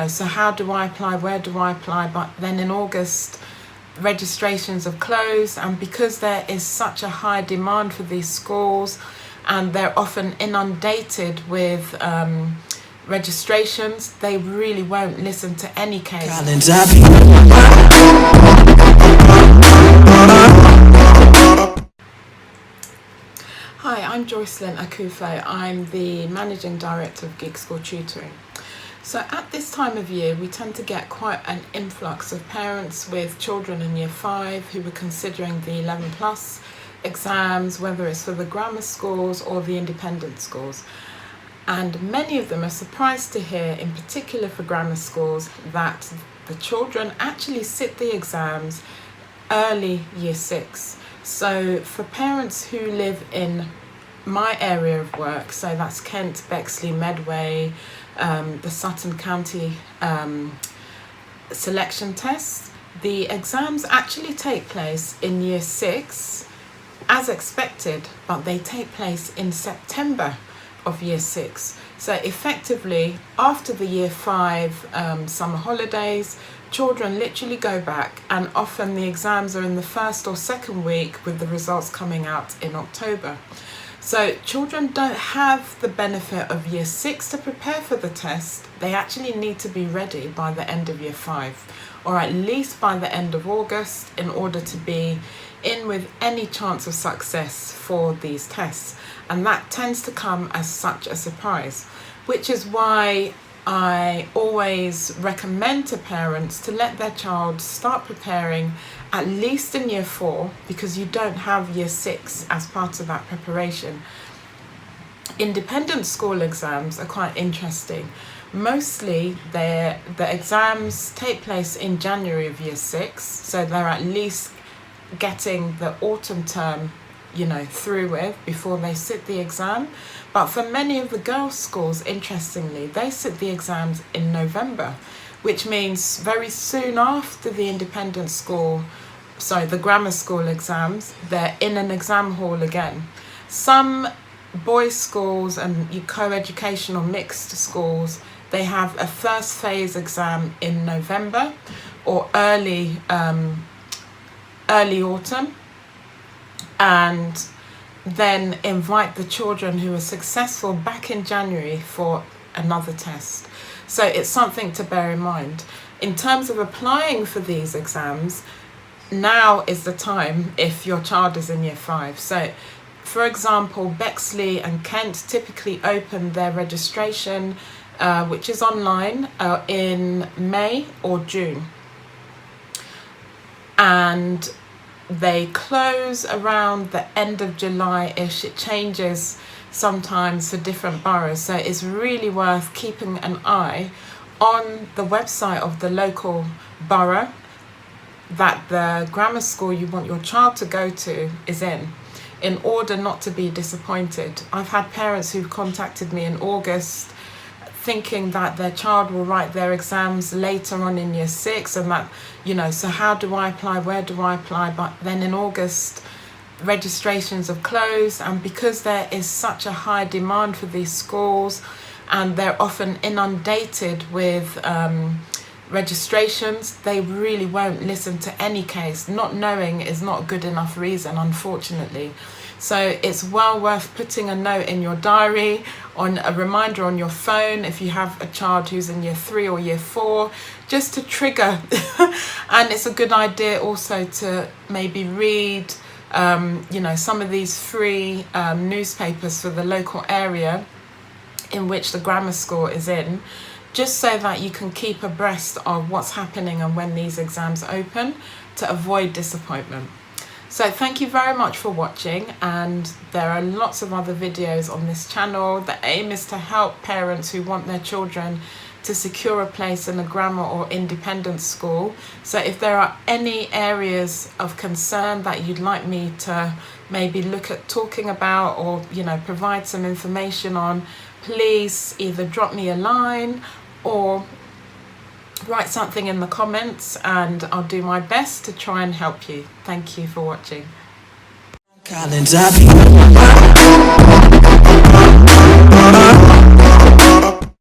so how do I apply, where do I apply? But then in August, registrations have closed, and because there is such a high demand for these schools and they're often inundated with registrations, they really won't listen to any case. Hi, I'm Joycelyn Akufo. I'm the Managing Director of Geek School Tutoring. So at this time of year, we tend to get quite an influx of parents with children in Year 5 who are considering the 11 plus exams, whether it's for the grammar schools or the independent schools. And many of them are surprised to hear, in particular for grammar schools, that the children actually sit the exams early Year 6. So for parents who live in my area of work, so that's Kent, Bexley, Medway, the Sutton County selection test, the exams actually take place in Year 6 as expected, but they take place in September of Year 6. So effectively, after the Year 5 summer holidays, children literally go back, and often the exams are in the first or second week with the results coming out in October. So children don't have the benefit of Year 6 to prepare for the test. They actually need to be ready by the end of Year 5, or at least by the end of August, in order to be in with any chance of success for these tests. And that tends to come as such a surprise, which is why I always recommend to parents to let their child start preparing at least in Year 4, because you don't have Year 6 as part of that preparation. Independent school exams are quite interesting. Mostly the exams take place in January of Year 6, so they're at least getting the autumn term through with before they sit the exam. But for many of the girls' schools, interestingly, they sit the exams in November, which means very soon after the the grammar school exams, they're in an exam hall again. Some boys' schools and co-educational mixed schools, they have a first phase exam in November or early autumn, and then invite the children who are successful back in January for another test. So it's something to bear in mind. In terms of applying for these exams, now is the time if your child is in Year 5. So for example, Bexley and Kent typically open their registration, which is online, in May or June. And they close around the end of July-ish. It changes sometimes for different boroughs. So it's really worth keeping an eye on the website of the local borough that the grammar school you want your child to go to is in order not to be disappointed. I've had parents who've contacted me in August thinking that their child will write their exams later on in Year 6, and that, so how do I apply, where do I apply? But then in August, registrations have closed, and because there is such a high demand for these schools and they're often inundated with registrations, they really won't listen to any case. Not knowing is not a good enough reason, unfortunately. So it's well worth putting a note in your diary, on a reminder on your phone if you have a child who's in Year 3 or Year 4, just to trigger. And it's a good idea also to maybe read some of these free newspapers for the local area in which the grammar school is in, just so that you can keep abreast of what's happening and when these exams open, to avoid disappointment. So thank you very much for watching, and there are lots of other videos on this channel. The aim is to help parents who want their children to secure a place in a grammar or independent school. So if there are any areas of concern that you'd like me to maybe look at talking about, or provide some information on, please either drop me a line or write something in the comments, and I'll do my best to try and help you. Thank you for watching.